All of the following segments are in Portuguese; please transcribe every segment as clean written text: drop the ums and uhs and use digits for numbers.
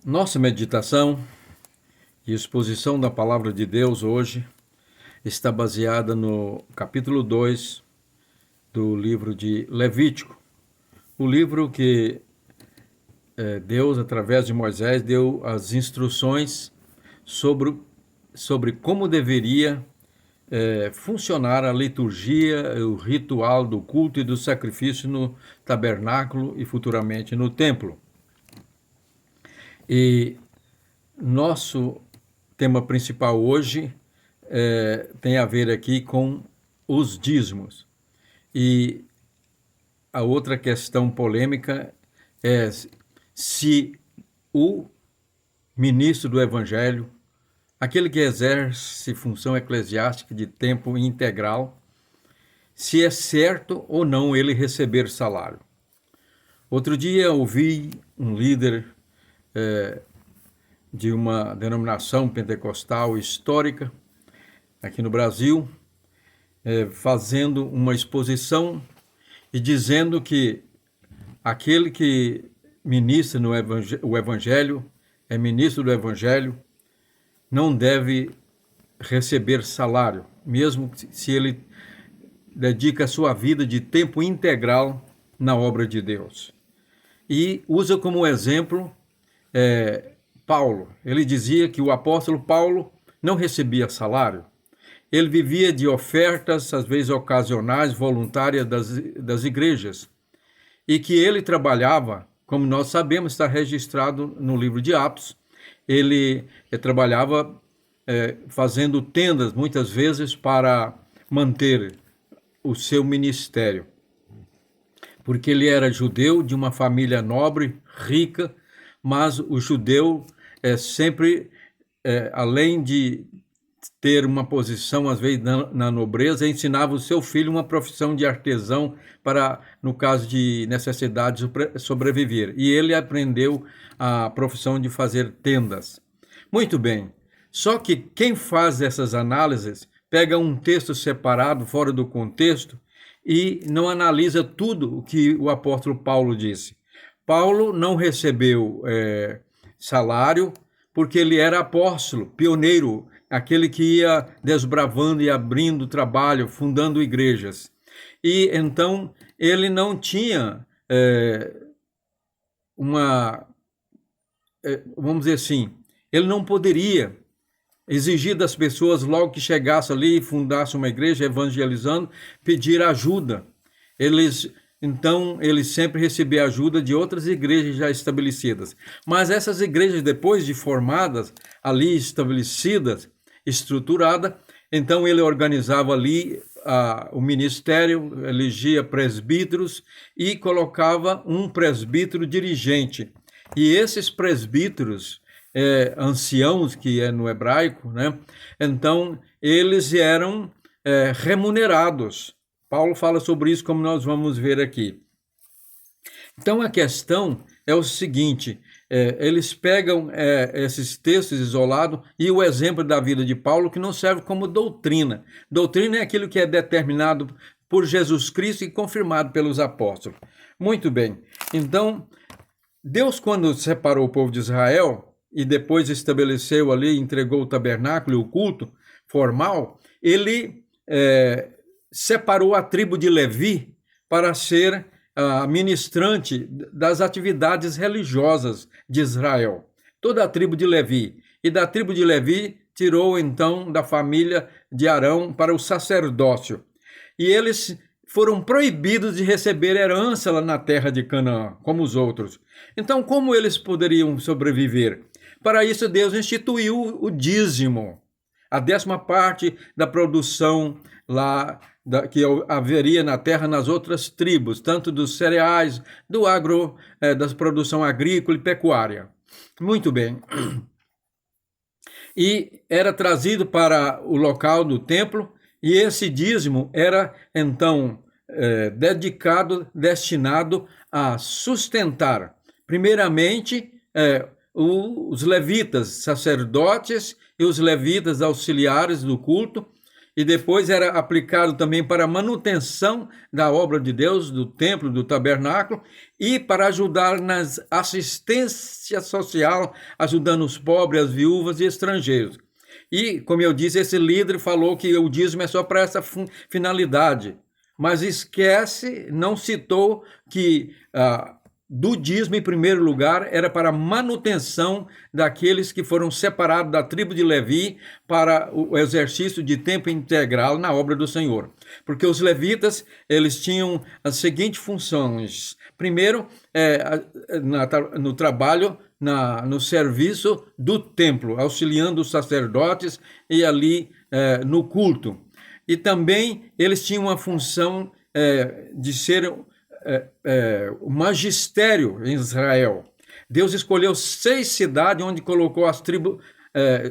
Nossa meditação e exposição da Palavra de Deus hoje está baseada no capítulo 2 do livro de Levítico, o livro que Deus, através de Moisés, deu as instruções sobre como deveria funcionar a liturgia, o ritual do culto e do sacrifício no tabernáculo e futuramente no templo. E nosso tema principal hoje tem a ver aqui com os dízimos. E a outra questão polêmica é se o ministro do Evangelho, aquele que exerce função eclesiástica de tempo integral, se é certo ou não ele receber salário. Outro dia ouvi um líder de uma denominação pentecostal histórica aqui no Brasil, fazendo uma exposição e dizendo que aquele que ministra o Evangelho, é ministro do Evangelho, não deve receber salário, mesmo se ele dedica a sua vida de tempo integral na obra de Deus. E usa como exemplo Paulo. Ele dizia que o apóstolo Paulo não recebia salário. Ele vivia de ofertas, às vezes ocasionais, voluntárias das igrejas. E que ele trabalhava, como nós sabemos, está registrado no livro de Atos, ele trabalhava fazendo tendas, muitas vezes, para manter o seu ministério. Porque ele era judeu, de uma família nobre, rica, mas o judeu sempre, além de ter uma posição, às vezes, na nobreza, ensinava o seu filho uma profissão de artesão para, no caso de necessidade, sobreviver. E ele aprendeu a profissão de fazer tendas. Muito bem. Só que quem faz essas análises pega um texto separado, fora do contexto, e não analisa tudo o que o apóstolo Paulo disse. Paulo não recebeu salário porque ele era apóstolo, pioneiro, aquele que ia desbravando e abrindo trabalho, fundando igrejas. E então ele não tinha vamos dizer assim, ele não poderia exigir das pessoas, logo que chegasse ali e fundasse uma igreja evangelizando, pedir ajuda. Então, ele sempre recebia ajuda de outras igrejas já estabelecidas. Mas essas igrejas, depois de formadas, ali estabelecidas, estruturadas, então ele organizava ali o ministério, elegia presbíteros e colocava um presbítero dirigente. E esses presbíteros, anciãos, que é no hebraico, né? Então, eles eram remunerados. Paulo fala sobre isso, como nós vamos ver aqui. Então, a questão é o seguinte, eles pegam esses textos isolados e o exemplo da vida de Paulo, que não serve como doutrina. Doutrina é aquilo que é determinado por Jesus Cristo e confirmado pelos apóstolos. Muito bem. Então, Deus, quando separou o povo de Israel e depois estabeleceu ali, entregou o tabernáculo e o culto formal, ele separou a tribo de Levi para ser ministrante das atividades religiosas de Israel. Toda a tribo de Levi. E da tribo de Levi tirou então da família de Arão para o sacerdócio. E eles foram proibidos de receber herança lá na terra de Canaã, como os outros. Então, como eles poderiam sobreviver? Para isso, Deus instituiu o dízimo, a 10ª parte da produção lá que haveria na terra nas outras tribos, tanto dos cereais, do da produção agrícola e pecuária. Muito bem. E era trazido para o local do templo, e esse dízimo era, então, destinado a sustentar, primeiramente, os levitas, sacerdotes e os levitas auxiliares do culto, e depois era aplicado também para a manutenção da obra de Deus, do templo, do tabernáculo, e para ajudar na assistência social, ajudando os pobres, as viúvas e estrangeiros. E, como eu disse, esse líder falou que o dízimo é só para essa finalidade, mas esquece, não citou que do dízimo, em primeiro lugar, era para a manutenção daqueles que foram separados da tribo de Levi para o exercício de tempo integral na obra do Senhor. Porque os levitas, eles tinham as seguintes funções. Primeiro, no trabalho, no serviço do templo, auxiliando os sacerdotes e ali no culto. E também eles tinham uma função de ser o magistério em Israel. Deus escolheu 6 cidades onde colocou as tribos,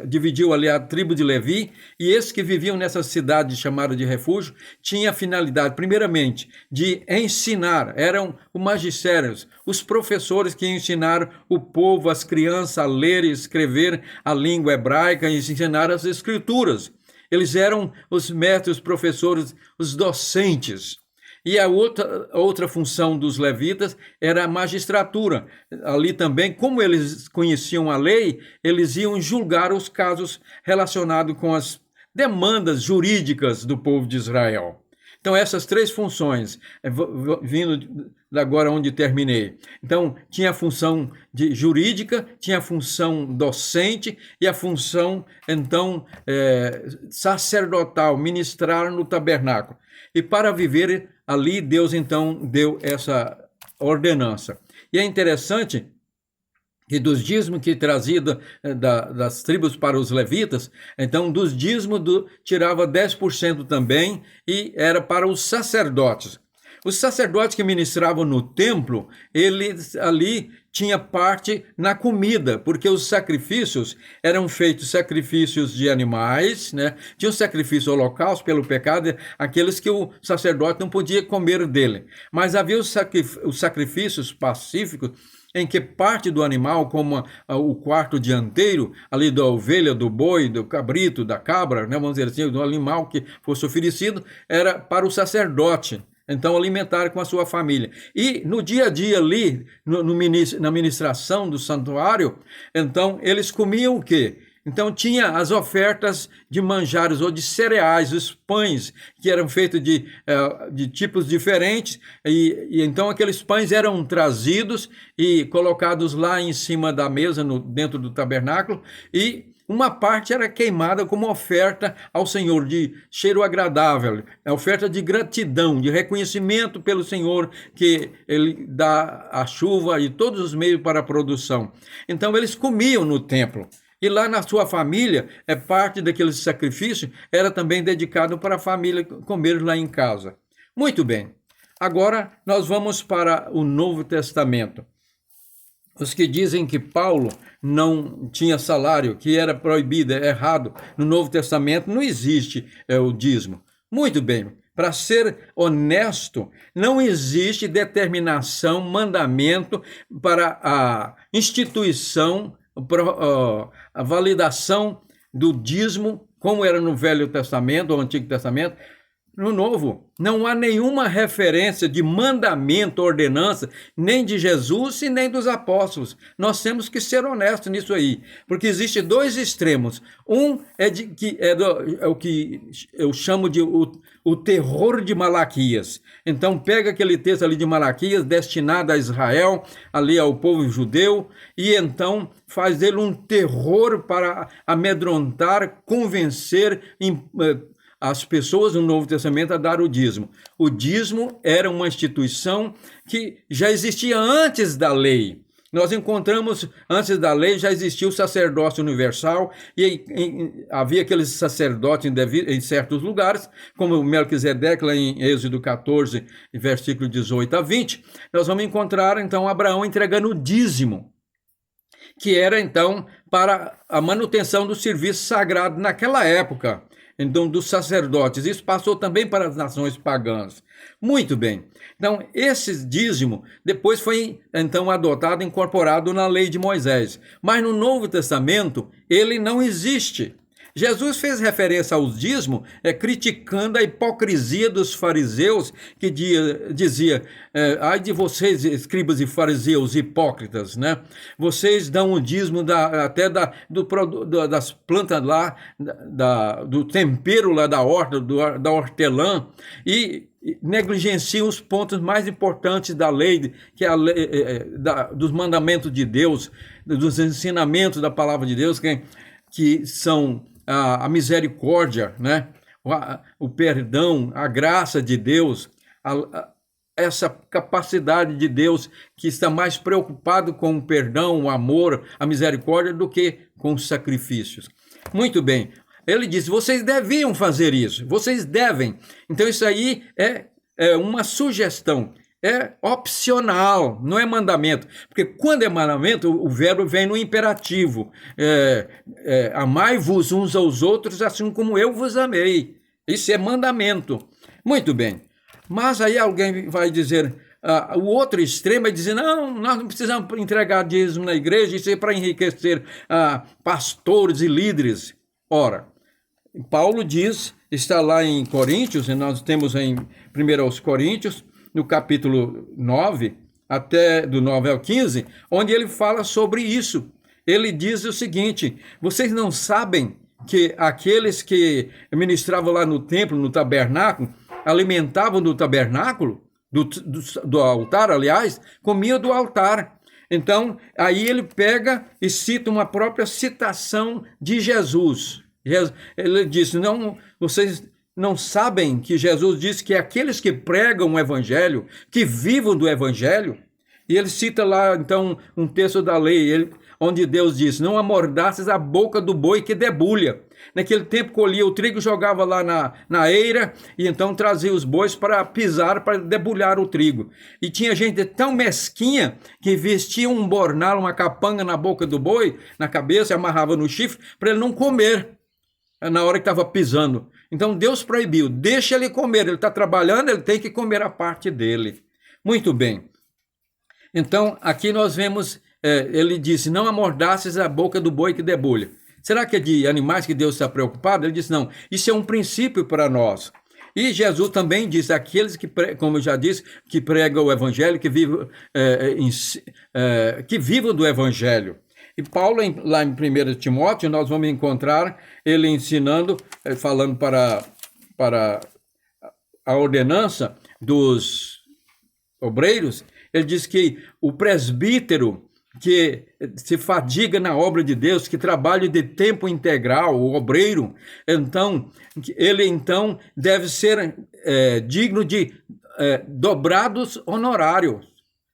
dividiu ali a tribo de Levi, e esses que viviam nessa cidade chamada de refúgio tinham a finalidade, primeiramente, de ensinar, eram os magistérios, os professores que ensinaram o povo, as crianças a ler e escrever a língua hebraica e ensinar as escrituras. Eles eram os mestres, os professores, os docentes. E a outra função dos levitas era a magistratura. Ali também, como eles conheciam a lei, eles iam julgar os casos relacionados com as demandas jurídicas do povo de Israel. Então, essas 3 funções, vindo agora onde terminei. Então, tinha a função jurídica, tinha a função docente e a função, então, sacerdotal, ministrar no tabernáculo. E para viver ali, Deus, então, deu essa ordenança. E é interessante que dos dízimos que trazia das tribos para os levitas, então dos dízimos tirava 10% também, e era para os sacerdotes. Os sacerdotes que ministravam no templo, eles ali tinham parte na comida, porque os sacrifícios eram feitos sacrifícios de animais, né? Tinha o sacrifício holocausto pelo pecado, aqueles que o sacerdote não podia comer dele. Mas havia os sacrifícios pacíficos, em que parte do animal, como o quarto dianteiro, ali da ovelha, do boi, do cabrito, da cabra, né, vamos dizer assim, do animal que fosse oferecido, era para o sacerdote. Então, alimentar com a sua família. E no dia a dia ali, na ministração do santuário, então, eles comiam o quê? Então, tinha as ofertas de manjares ou de cereais, os pães, que eram feitos de tipos diferentes, e então aqueles pães eram trazidos e colocados lá em cima da mesa, dentro do tabernáculo, e uma parte era queimada como oferta ao Senhor, de cheiro agradável, oferta de gratidão, de reconhecimento pelo Senhor, que Ele dá a chuva e todos os meios para a produção. Então, eles comiam no templo. E lá na sua família, parte daquele sacrifício era também dedicado para a família comer lá em casa. Muito bem. Agora, nós vamos para o Novo Testamento. Os que dizem que Paulo não tinha salário, que era proibido, é errado, no Novo Testamento não existe o dízimo. Muito bem, para ser honesto, não existe determinação, mandamento para a instituição, a validação do dízimo, como era no Velho Testamento ou Antigo Testamento. No Novo, não há nenhuma referência de mandamento, ordenança, nem de Jesus e nem dos apóstolos. Nós temos que ser honestos nisso aí, porque existem 2 extremos. Um é o que eu chamo de o terror de Malaquias. Então, pega aquele texto ali de Malaquias, destinado a Israel, ali ao povo judeu, e então faz dele um terror para amedrontar, convencer, as pessoas no Novo Testamento a dar o dízimo. O dízimo era uma instituição que já existia antes da lei. Nós encontramos, antes da lei, já existia o sacerdócio universal, e havia aqueles sacerdotes em certos lugares, como Melquisedeque, lá em Êxodo 14, versículo 18 a 20. Nós vamos encontrar, então, Abraão entregando o dízimo, que era, então, para a manutenção do serviço sagrado naquela época. Então, dos sacerdotes. Isso passou também para as nações pagãs. Muito bem. Então, esse dízimo depois foi, então, adotado, incorporado na lei de Moisés. Mas no Novo Testamento, ele não existe. Jesus fez referência ao dízimo, criticando a hipocrisia dos fariseus, que dizia, ai de vocês, escribas e fariseus hipócritas, né? Vocês dão o dízimo das plantas lá, do tempero lá da horta, da hortelã, e negligenciam os pontos mais importantes da lei, que é a lei, dos mandamentos de Deus, dos ensinamentos da palavra de Deus, que são a misericórdia, né? O perdão, a graça de Deus, essa capacidade de Deus que está mais preocupado com o perdão, o amor, a misericórdia do que com os sacrifícios. Muito bem. Ele disse, vocês deviam fazer isso, vocês devem. Então isso aí é uma sugestão, é opcional, não é mandamento. Porque quando é mandamento, o verbo vem no imperativo. Amai-vos uns aos outros, assim como eu vos amei. Isso é mandamento. Muito bem. Mas aí alguém vai dizer, o outro extremo é dizer, não, nós não precisamos entregar dízimo na igreja, isso é para enriquecer pastores e líderes. Ora, Paulo diz, está lá em Coríntios, e nós temos em 1 Coríntios, no capítulo 9, até do 9 ao 15, onde ele fala sobre isso. Ele diz o seguinte, vocês não sabem que aqueles que ministravam lá no templo, no tabernáculo, alimentavam do tabernáculo, do altar, aliás, comiam do altar. Então, aí ele pega e cita uma própria citação de Jesus. Ele disse, não, vocês não sabem que Jesus disse que aqueles que pregam o evangelho, que vivam do evangelho, e ele cita lá, então, um texto da lei, onde Deus diz, não amordaças a boca do boi que debulha. Naquele tempo colhia o trigo, jogava lá na eira, e então trazia os bois para pisar, para debulhar o trigo. E tinha gente tão mesquinha que vestia um bornal, uma capanga na boca do boi, na cabeça, amarrava no chifre, para ele não comer na hora que estava pisando. Então Deus proibiu, deixa ele comer, ele está trabalhando, ele tem que comer a parte dele. Muito bem. Então aqui nós vemos, ele disse, não amordaces a boca do boi que debulha. Será que é de animais que Deus está preocupado? Ele disse, não, isso é um princípio para nós. E Jesus também disse, aqueles que, como eu já disse, que pregam o evangelho, que vivam do evangelho. E Paulo, lá em 1 Timóteo, nós vamos encontrar ele ensinando, falando para a ordenança dos obreiros, ele diz que o presbítero que se fadiga na obra de Deus, que trabalha de tempo integral, o obreiro, então, ele deve ser digno de dobrados honorários,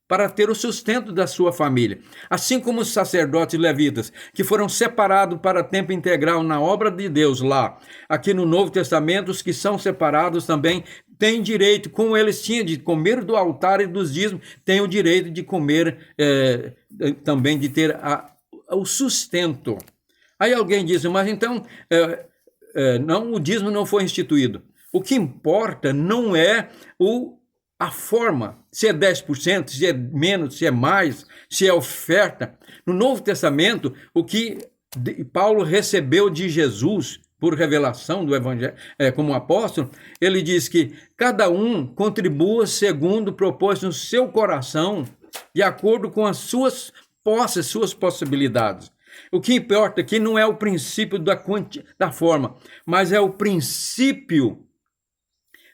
para ter o sustento da sua família. Assim como os sacerdotes levitas, que foram separados para tempo integral na obra de Deus lá, aqui no Novo Testamento, os que são separados também têm direito, como eles tinham de comer do altar e dos dízimos, têm o direito de comer, também de ter o sustento. Aí alguém diz, mas então, o dízimo não foi instituído. O que importa não é a forma, se é 10%, se é menos, se é mais, se é oferta. No Novo Testamento, o que Paulo recebeu de Jesus por revelação do Evangelho, como apóstolo, ele diz que cada um contribua segundo propôs no seu coração, de acordo com as suas posses, suas possibilidades. O que importa aqui não é o princípio da forma, mas é o princípio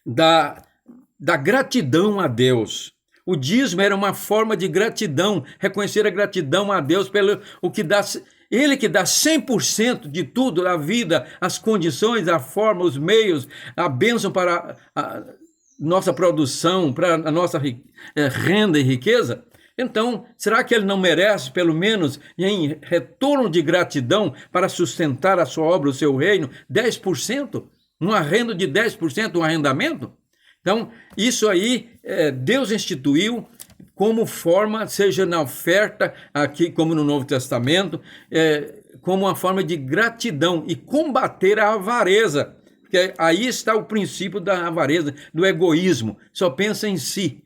da gratidão a Deus. O dízimo era uma forma de gratidão, reconhecer a gratidão a Deus pelo o que dá, ele que dá 100% de tudo, a vida, as condições, a forma, os meios, a bênção para a nossa produção, para a nossa renda e riqueza. Então, será que ele não merece, pelo menos, em retorno de gratidão para sustentar a sua obra, o seu reino, 10%? Um arrendo de 10%, um arrendamento? Então, isso aí, Deus instituiu como forma, seja na oferta, aqui como no Novo Testamento, como uma forma de gratidão e combater a avareza. Porque aí está o princípio da avareza, do egoísmo, só pensa em si.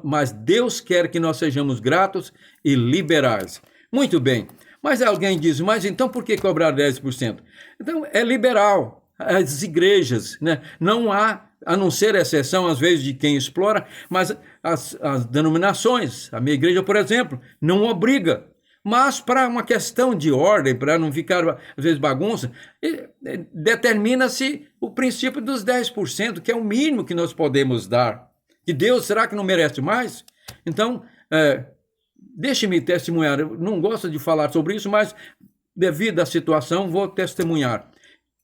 Mas Deus quer que nós sejamos gratos e liberais. Muito bem, Mas alguém diz, mas então por que cobrar 10%? Então, é liberal. As igrejas, né? Não há, a não ser exceção, às vezes, de quem explora, mas as denominações, a minha igreja, por exemplo, não obriga. Mas para uma questão de ordem, para não ficar, às vezes, bagunça, determina-se o princípio dos 10%, que é o mínimo que nós podemos dar. E Deus, será que não merece mais? Então, deixe-me testemunhar. Eu não gosto de falar sobre isso, mas devido à situação, vou testemunhar.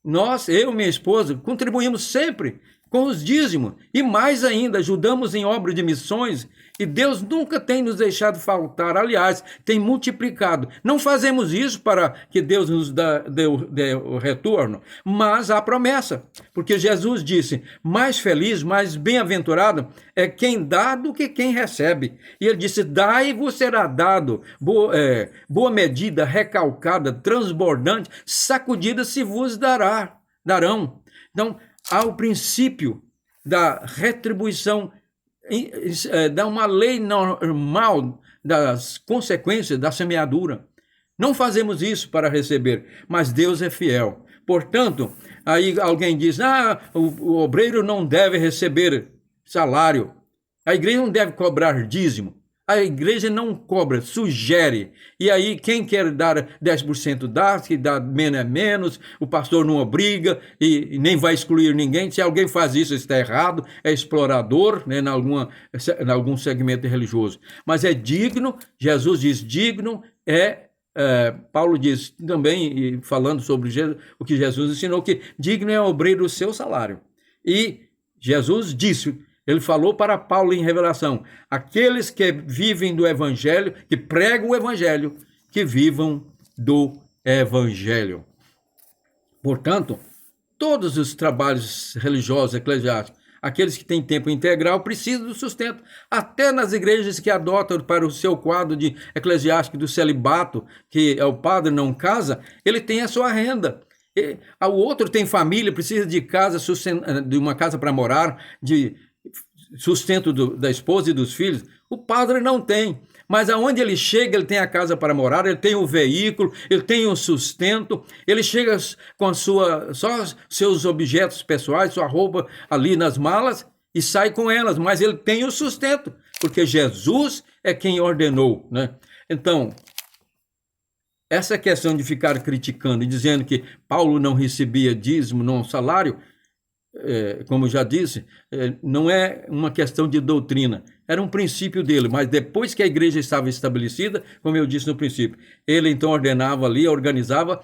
Nós, eu e minha esposa, contribuímos sempre com os dízimos e mais ainda, ajudamos em obra de missões e Deus nunca tem nos deixado faltar, aliás, tem multiplicado. Não fazemos isso para que Deus nos dê o retorno, mas há promessa, porque Jesus disse, mais feliz, mais bem-aventurado é quem dá do que quem recebe. E ele disse, dai e vos será dado, boa medida, recalcada, transbordante, sacudida se vos darão. Então, há o princípio da retribuição, dá uma lei normal das consequências da semeadura. Não fazemos isso para receber, mas Deus é fiel. Portanto, aí alguém diz, o obreiro não deve receber salário, a igreja não deve cobrar dízimo. A igreja não cobra, sugere. E aí, quem quer dar 10% dá, se dá menos é menos, o pastor não obriga e nem vai excluir ninguém. Se alguém faz isso, está errado, é explorador, né, em algum segmento religioso. Mas é digno, Jesus diz, digno Paulo diz também, falando sobre o que Jesus ensinou, que digno é o obreiro o seu salário. E Jesus disse, ele falou para Paulo em Revelação, aqueles que vivem do evangelho, que pregam o evangelho, que vivam do evangelho. Portanto, todos os trabalhos religiosos, eclesiásticos, aqueles que têm tempo integral precisam do sustento. Até nas igrejas que adotam para o seu quadro de eclesiástico do celibato, que o padre não casa, ele tem a sua renda. O outro tem família, precisa de casa, de uma casa para morar, de sustento da esposa e dos filhos. O padre não tem. Mas aonde ele chega, ele tem a casa para morar, ele tem o veículo, ele tem o sustento, ele chega com só seus objetos pessoais, sua roupa ali nas malas e sai com elas, mas ele tem o sustento, porque Jesus é quem ordenou, né? Então, essa questão de ficar criticando e dizendo que Paulo não recebia dízimo, não salário, como eu já disse, não é uma questão de doutrina, era um princípio dele, mas depois que a igreja estava estabelecida, como eu disse no princípio, ele então ordenava ali, organizava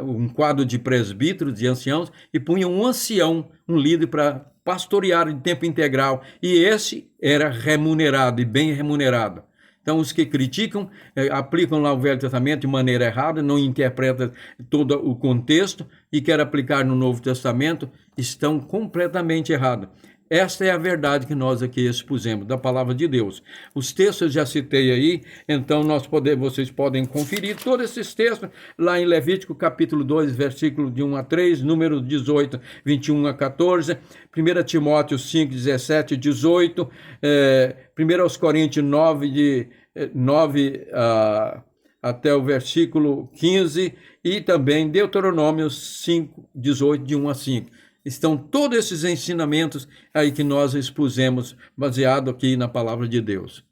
um quadro de presbíteros, de anciãos, e punha um ancião, um líder para pastorear em tempo integral, e esse era remunerado e bem remunerado. Então, os que criticam, aplicam lá o Velho Testamento de maneira errada, não interpretam todo o contexto e querem aplicar no Novo Testamento, estão completamente errados. Esta é a verdade que nós aqui expusemos, da palavra de Deus. Os textos eu já citei aí, então vocês podem conferir todos esses textos lá em Levítico capítulo 2, versículo de 1 a 3, número 18, 21 a 14, 1 Timóteo 5, 17 e 18, 1 Coríntios 9, de 9 até o versículo 15, e também Deuteronômio 5, 18, de 1 a 5. Estão todos esses ensinamentos aí que nós expusemos, baseado aqui na palavra de Deus.